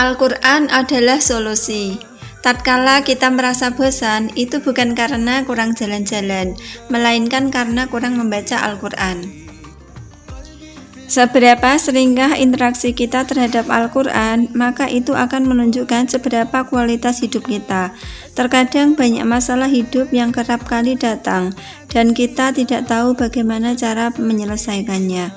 Al-Quran adalah solusi. Tatkala kita merasa bosan, itu bukan karena kurang jalan-jalan, melainkan karena kurang membaca Al-Quran. Seberapa seringkah interaksi kita terhadap Al-Quran, maka itu akan menunjukkan seberapa kualitas hidup kita. Terkadang banyak masalah hidup yang kerap kali datang, dan kita tidak tahu bagaimana cara menyelesaikannya.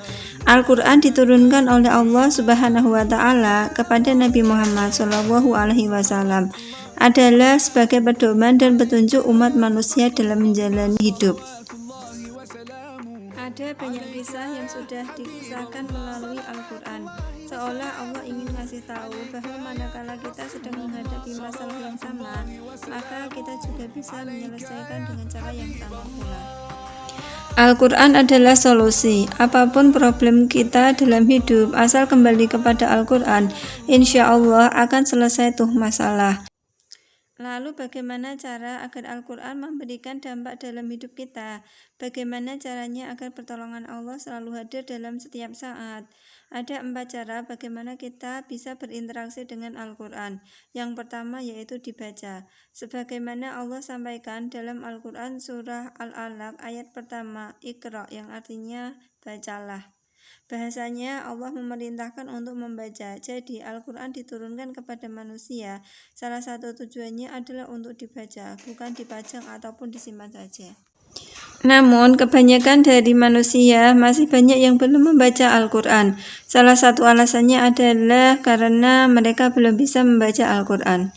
Al-Quran diturunkan oleh Allah Subhanahu wa Ta'ala kepada Nabi Muhammad SAW adalah sebagai pedoman dan petunjuk umat manusia dalam menjalani hidup. Ada banyak kisah yang sudah dikisahkan melalui Al-Quran, seolah Allah ingin ngasih tahu bahwa manakala kita sedang menghadapi masalah yang sama, maka kita juga bisa menyelesaikan dengan cara yang sama pula. Al-Quran adalah solusi. Apapun problem kita dalam hidup, asal kembali kepada Al-Quran, insya Allah akan selesai tuh masalah. Lalu bagaimana cara agar Al-Quran memberikan dampak dalam hidup kita? Bagaimana caranya agar pertolongan Allah selalu hadir dalam setiap saat? Ada 4 cara bagaimana kita bisa berinteraksi dengan Al-Quran. Yang pertama yaitu dibaca. Sebagaimana Allah sampaikan dalam Al-Quran surah Al-Alaq ayat pertama, Iqra, yang artinya bacalah. Bahasanya Allah memerintahkan untuk membaca. Jadi Al-Quran diturunkan kepada manusia. Salah satu tujuannya adalah untuk dibaca, bukan dipajang ataupun disimpan saja. Namun kebanyakan dari manusia masih banyak yang belum membaca Al-Quran. Salah satu alasannya adalah karena mereka belum bisa membaca Al-Quran.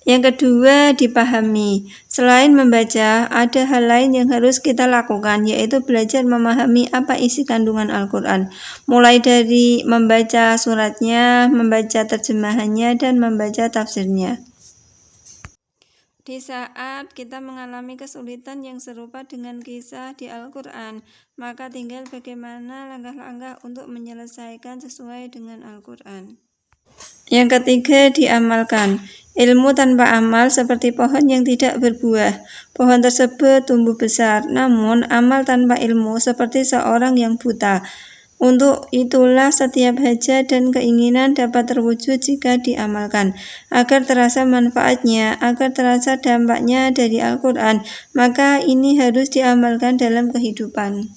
Yang kedua, dipahami. Selain membaca, ada hal lain yang harus kita lakukan, yaitu belajar memahami apa isi kandungan Al-Quran. Mulai dari membaca suratnya, membaca terjemahannya, dan membaca tafsirnya. Di saat kita mengalami kesulitan yang serupa dengan kisah di Al-Quran, maka tinggal bagaimana langkah-langkah untuk menyelesaikan sesuai dengan Al-Quran. Yang ketiga, diamalkan. Ilmu tanpa amal seperti pohon yang tidak berbuah. Pohon tersebut tumbuh besar, namun amal tanpa ilmu seperti seorang yang buta. Untuk itulah setiap hajat dan keinginan dapat terwujud jika diamalkan. Agar terasa manfaatnya, agar terasa dampaknya dari Al-Quran, maka ini harus diamalkan dalam kehidupan.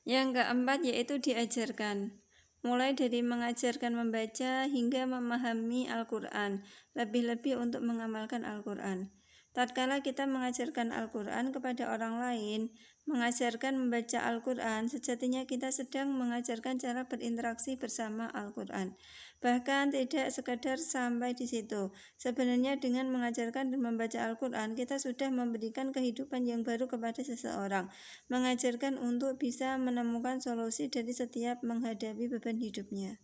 Yang keempat yaitu diajarkan. Mulai dari mengajarkan membaca hingga memahami Al-Quran, lebih-lebih untuk mengamalkan Al-Quran. Tatkala kita mengajarkan Al-Quran kepada orang lain, mengajarkan membaca Al-Quran, sejatinya kita sedang mengajarkan cara berinteraksi bersama Al-Quran. Bahkan tidak sekadar sampai di situ. Sebenarnya dengan mengajarkan dan membaca Al-Quran, kita sudah memberikan kehidupan yang baru kepada seseorang. Mengajarkan untuk bisa menemukan solusi dari setiap menghadapi beban hidupnya.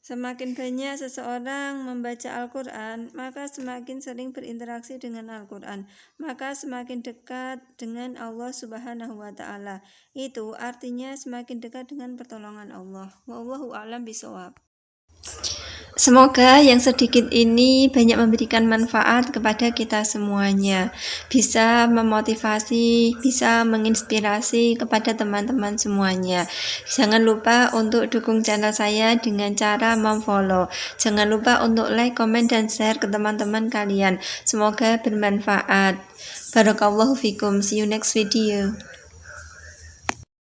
Semakin banyak seseorang membaca Al-Quran, maka semakin sering berinteraksi dengan Al-Quran, maka semakin dekat dengan Allah Subhanahu wa Ta'ala. Itu artinya semakin dekat dengan pertolongan Allah. Wallahu a'lam bishawab. Semoga yang sedikit ini banyak memberikan manfaat kepada kita semuanya, bisa memotivasi, bisa menginspirasi kepada teman-teman semuanya. Jangan lupa untuk dukung channel saya dengan cara memfollow. Jangan lupa untuk like, komen, dan share ke teman-teman kalian. Semoga bermanfaat. Barakallahu fikum. See you next video.